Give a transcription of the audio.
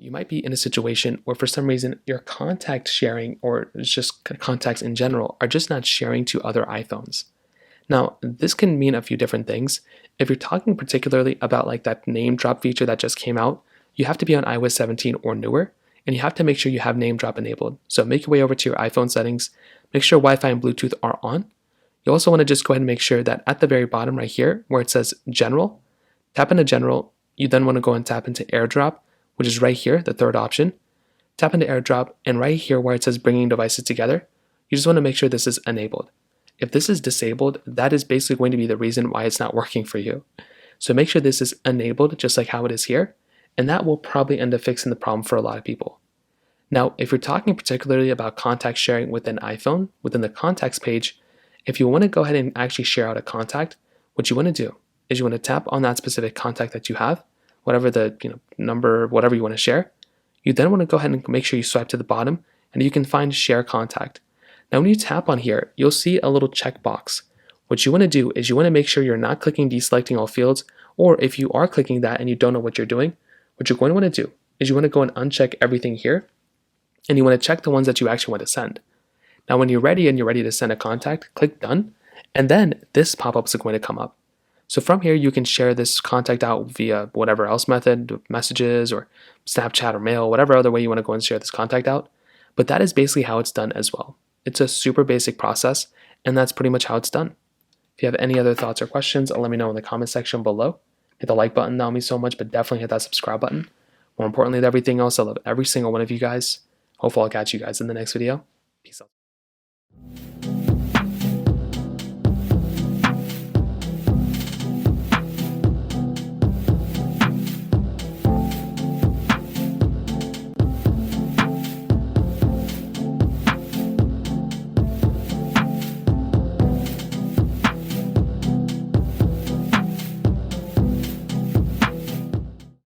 You might be in a situation where for some reason your contact sharing or just contacts in general are just not sharing to other iPhones. Now, this can mean a few different things. If you're talking particularly about like that name drop feature that just came out, you have to be on iOS 17 or newer, and you have to make sure you have name drop enabled. So make your way over to your iPhone settings, make sure Wi-Fi and Bluetooth are on. You also want to just go ahead and make sure that at the very bottom right here, where it says General, tap into General. You then want to go and tap into AirDrop, which is right here, the third option. Tap into AirDrop, and right here where it says Bringing Devices Together, you just want to make sure this is enabled. If this is disabled, that is basically going to be the reason why it's not working for you. So make sure this is enabled just like how it is here, and that will probably end up fixing the problem for a lot of people. Now, if you're talking particularly about contact sharing within iPhone, within the contacts page, if you want to go ahead and actually share out a contact, what you want to do is you want to tap on that specific contact that you have, whatever the number, whatever you want to share. You then want to go ahead and make sure you swipe to the bottom, and you can find Share Contact. Now, when you tap on here, you'll see a little checkbox. What you want to do is you want to make sure you're not clicking deselecting all fields, or if you are clicking that and you don't know what you're doing, what you're going to want to do is you want to go and uncheck everything here, and you want to check the ones that you actually want to send. Now, when you're ready and you're ready to send a contact, click Done, and then this pop-up is going to come up. So from here, you can share this contact out via whatever else method, messages or Snapchat or mail, whatever other way you want to go and share this contact out. But that is basically how it's done as well. It's a super basic process, and that's pretty much how it's done. If you have any other thoughts or questions, let me know in the comment section below. Hit the like button, that would mean so much, but definitely hit that subscribe button. More importantly than everything else, I love every single one of you guys. Hopefully I'll catch you guys in the next video. Peace out.